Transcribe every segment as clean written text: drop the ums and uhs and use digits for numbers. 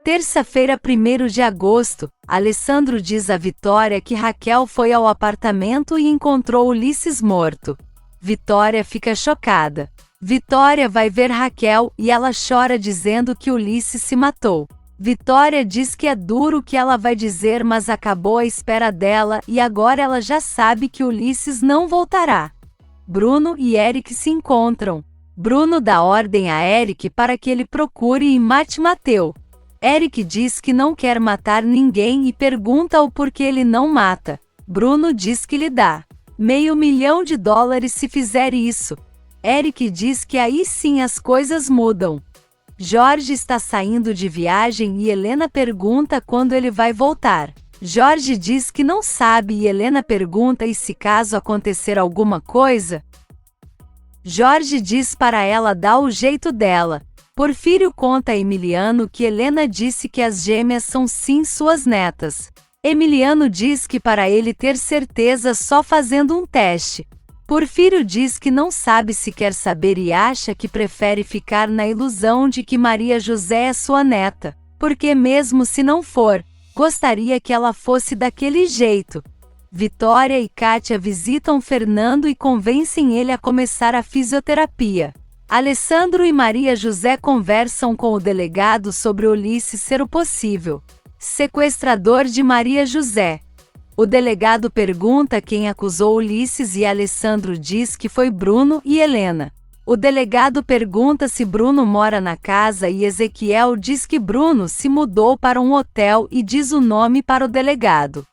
Terça-feira, 1º de agosto, Alessandro diz a Vitória que Raquel foi ao apartamento e encontrou Ulisses morto. Vitória fica chocada. Vitória vai ver Raquel e ela chora dizendo que Ulisses se matou. Vitória diz que é duro o que ela vai dizer, mas acabou a espera dela e agora ela já sabe que Ulisses não voltará. Bruno e Eric se encontram. Bruno dá ordem a Eric para que ele procure e mate Mateu. Eric diz que não quer matar ninguém e pergunta o porquê ele não mata. Bruno diz que lhe dá $500 mil se fizer isso. Eric diz que aí sim as coisas mudam. Jorge está saindo de viagem e Helena pergunta quando ele vai voltar. Jorge diz que não sabe e Helena pergunta e se caso acontecer alguma coisa. Jorge diz para ela dar o jeito dela. Porfírio conta a Emiliano que Helena disse que as gêmeas são sim suas netas. Emiliano diz que para ele ter certeza só fazendo um teste. Porfírio diz que não sabe se quer saber e acha que prefere ficar na ilusão de que Maria José é sua neta, porque mesmo se não for, gostaria que ela fosse daquele jeito. Vitória e Kátia visitam Fernando e convencem ele a começar a fisioterapia. Alessandro e Maria José conversam com o delegado sobre Ulisses ser o possível sequestrador de Maria José. O delegado pergunta quem acusou Ulisses e Alessandro diz que foi Bruno e Helena. O delegado pergunta se Bruno mora na casa e Ezequiel diz que Bruno se mudou para um hotel e diz o nome para o delegado.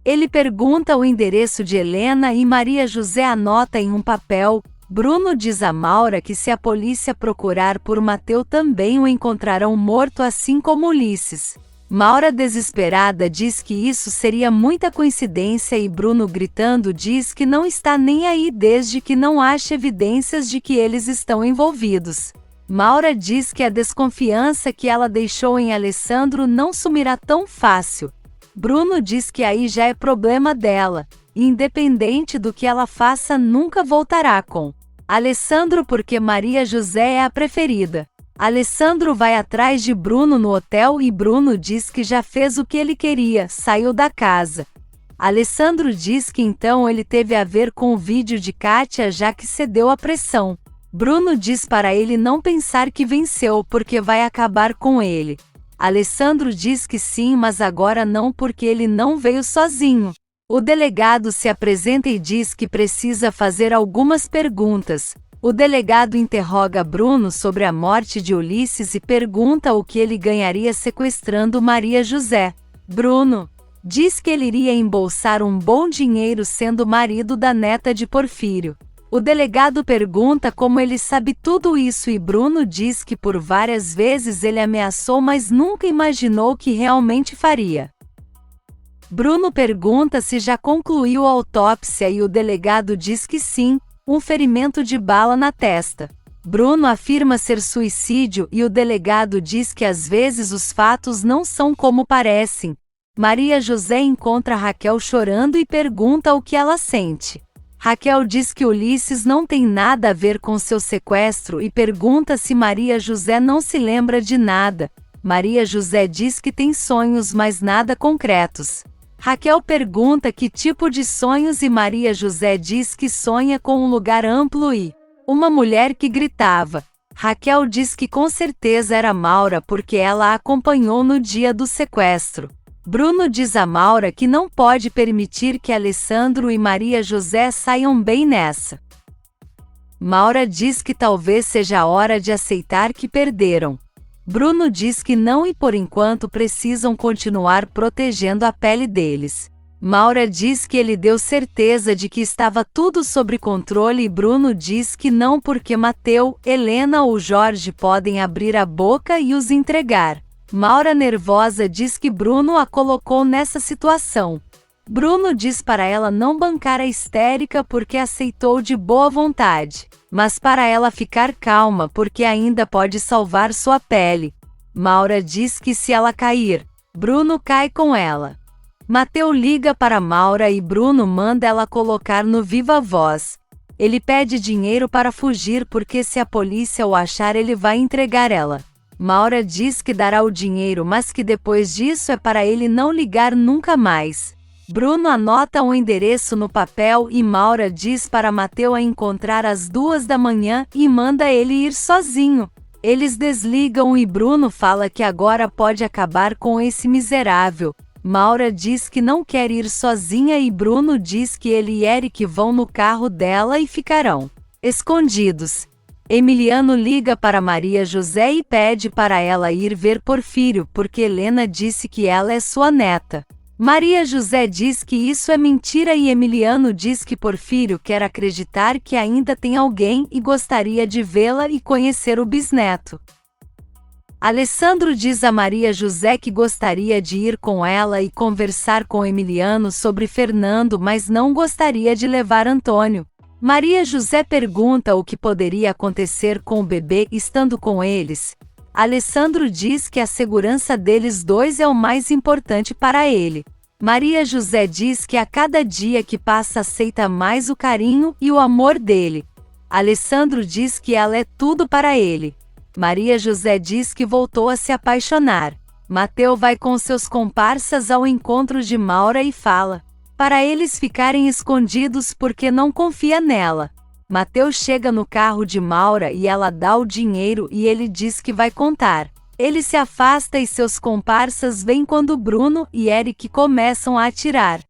Ele pergunta o endereço de Helena e Maria José anota em um papel. Bruno diz a Maura que se a polícia procurar por Mateu também o encontrarão morto assim como Ulisses. Maura desesperada diz que isso seria muita coincidência e Bruno gritando diz que não está nem aí desde que não ache evidências de que eles estão envolvidos. Maura diz que a desconfiança que ela deixou em Alessandro não sumirá tão fácil. Bruno diz que aí já é problema dela, e independente do que ela faça nunca voltará com Alessandro porque Maria José é a preferida. Alessandro vai atrás de Bruno no hotel e Bruno diz que já fez o que ele queria, saiu da casa. Alessandro diz que então ele teve a ver com o vídeo de Kátia já que cedeu à pressão. Bruno diz para ele não pensar que venceu porque vai acabar com ele. Alessandro diz que sim, mas agora não porque ele não veio sozinho. O delegado se apresenta e diz que precisa fazer algumas perguntas. O delegado interroga Bruno sobre a morte de Ulisses e pergunta o que ele ganharia sequestrando Maria José. Bruno diz que ele iria embolsar um bom dinheiro sendo marido da neta de Porfírio. O delegado pergunta como ele sabe tudo isso e Bruno diz que por várias vezes ele ameaçou, mas nunca imaginou que realmente faria. Bruno pergunta se já concluiu a autópsia e o delegado diz que sim, um ferimento de bala na testa. Bruno afirma ser suicídio e o delegado diz que às vezes os fatos não são como parecem. Maria José encontra Raquel chorando e pergunta o que ela sente. Raquel diz que Ulisses não tem nada a ver com seu sequestro e pergunta se Maria José não se lembra de nada. Maria José diz que tem sonhos, mas nada concretos. Raquel pergunta que tipo de sonhos e Maria José diz que sonha com um lugar amplo e uma mulher que gritava. Raquel diz que com certeza era Maura porque ela a acompanhou no dia do sequestro. Bruno diz a Maura que não pode permitir que Alessandro e Maria José saiam bem nessa. Maura diz que talvez seja a hora de aceitar que perderam. Bruno diz que não e por enquanto precisam continuar protegendo a pele deles. Maura diz que ele deu certeza de que estava tudo sob controle e Bruno diz que não porque Mateu, Helena ou Jorge podem abrir a boca e os entregar. Maura nervosa diz que Bruno a colocou nessa situação. Bruno diz para ela não bancar a histérica porque aceitou de boa vontade, mas para ela ficar calma porque ainda pode salvar sua pele. Maura diz que se ela cair, Bruno cai com ela. Mateu liga para Maura e Bruno manda ela colocar no Viva Voz. Ele pede dinheiro para fugir porque se a polícia o achar ele vai entregar ela. Maura diz que dará o dinheiro, mas que depois disso é para ele não ligar nunca mais. Bruno anota um endereço no papel e Maura diz para Mateu a encontrar às 2 da manhã e manda ele ir sozinho. Eles desligam e Bruno fala que agora pode acabar com esse miserável. Maura diz que não quer ir sozinha e Bruno diz que ele e Eric vão no carro dela e ficarão escondidos. Emiliano liga para Maria José e pede para ela ir ver Porfírio, porque Helena disse que ela é sua neta. Maria José diz que isso é mentira e Emiliano diz que Porfírio quer acreditar que ainda tem alguém e gostaria de vê-la e conhecer o bisneto. Alessandro diz a Maria José que gostaria de ir com ela e conversar com Emiliano sobre Fernando, mas não gostaria de levar Antônio. Maria José pergunta o que poderia acontecer com o bebê estando com eles. Alessandro diz que a segurança deles dois é o mais importante para ele. Maria José diz que a cada dia que passa aceita mais o carinho e o amor dele. Alessandro diz que ela é tudo para ele. Maria José diz que voltou a se apaixonar. Mateu vai com seus comparsas ao encontro de Maura e fala para eles ficarem escondidos porque não confia nela. Mateu chega no carro de Maura e ela dá o dinheiro e ele diz que vai contar. Ele se afasta e seus comparsas vêm quando Bruno e Eric começam a atirar.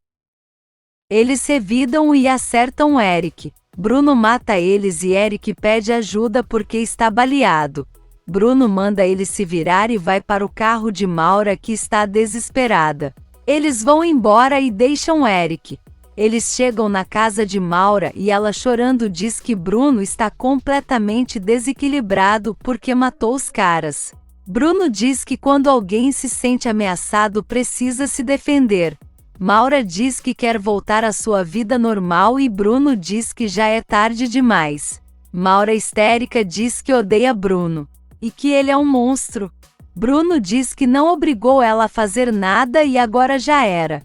Eles revidam e acertam Eric. Bruno mata eles e Eric pede ajuda porque está baleado. Bruno manda ele se virar e vai para o carro de Maura, que está desesperada. Eles vão embora e deixam Eric. Eles chegam na casa de Maura e ela chorando diz que Bruno está completamente desequilibrado porque matou os caras. Bruno diz que quando alguém se sente ameaçado precisa se defender. Maura diz que quer voltar à sua vida normal e Bruno diz que já é tarde demais. Maura histérica diz que odeia Bruno e que ele é um monstro. Bruno diz que não obrigou ela a fazer nada e agora já era.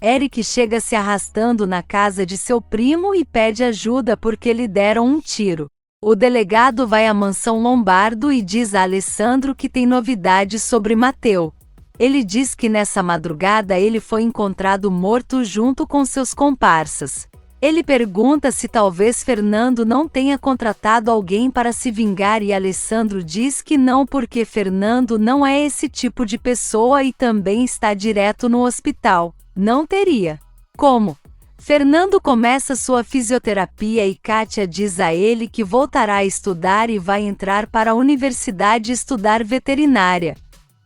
Eric chega se arrastando na casa de seu primo e pede ajuda porque lhe deram um tiro. O delegado vai à mansão Lombardo e diz a Alessandro que tem novidades sobre Mateu. Ele diz que nessa madrugada ele foi encontrado morto junto com seus comparsas. Ele pergunta se talvez Fernando não tenha contratado alguém para se vingar e Alessandro diz que não porque Fernando não é esse tipo de pessoa e também está direto no hospital. Não teria como. Fernando começa sua fisioterapia e Kátia diz a ele que voltará a estudar e vai entrar para a universidade estudar veterinária.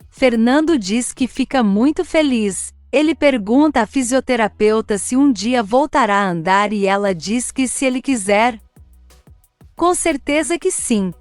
Fernando diz que fica muito feliz. Ele pergunta à fisioterapeuta se um dia voltará a andar e ela diz que se ele quiser. Com certeza que sim.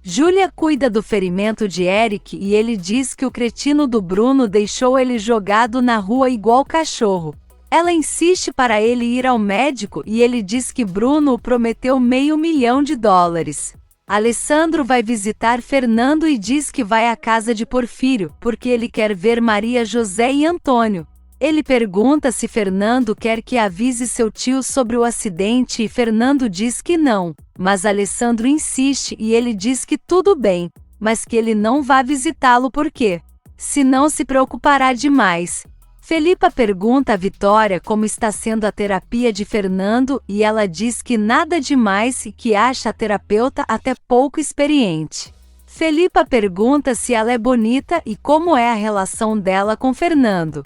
Júlia cuida do ferimento de Eric e ele diz que o cretino do Bruno deixou ele jogado na rua igual cachorro. Ela insiste para ele ir ao médico e ele diz que Bruno o prometeu $500 mil. Alessandro vai visitar Fernando e diz que vai à casa de Porfírio, porque ele quer ver Maria José e Antônio. Ele pergunta se Fernando quer que avise seu tio sobre o acidente e Fernando diz que não, mas Alessandro insiste e ele diz que tudo bem, mas que ele não vai visitá-lo porque senão se preocupará demais. Felipa pergunta a Vitória como está sendo a terapia de Fernando e ela diz que nada demais e que acha a terapeuta até pouco experiente. Felipa pergunta se ela é bonita e como é a relação dela com Fernando.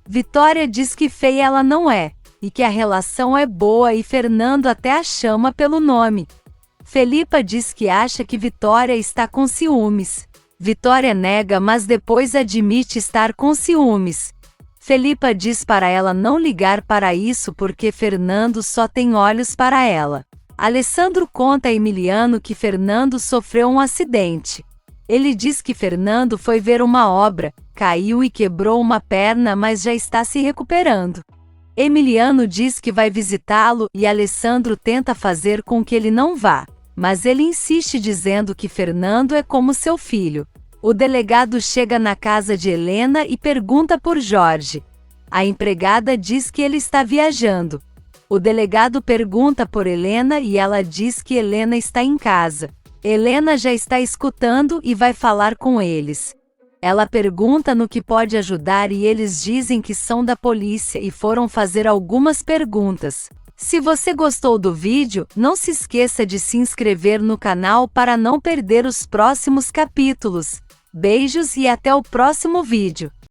Vitória diz que feia ela não é, e que a relação é boa e Fernando até a chama pelo nome. Felipa diz que acha que Vitória está com ciúmes. Vitória nega, mas depois admite estar com ciúmes. Felipa diz para ela não ligar para isso porque Fernando só tem olhos para ela. Alessandro conta a Emiliano que Fernando sofreu um acidente. Ele diz que Fernando foi ver uma obra, caiu e quebrou uma perna, mas já está se recuperando. Emiliano diz que vai visitá-lo e Alessandro tenta fazer com que ele não vá. Mas ele insiste dizendo que Fernando é como seu filho. O delegado chega na casa de Helena e pergunta por Jorge. A empregada diz que ele está viajando. O delegado pergunta por Helena e ela diz que Helena está em casa. Helena já está escutando e vai falar com eles. Ela pergunta no que pode ajudar e eles dizem que são da polícia e foram fazer algumas perguntas. Se você gostou do vídeo, não se esqueça de se inscrever no canal para não perder os próximos capítulos. Beijos e até o próximo vídeo.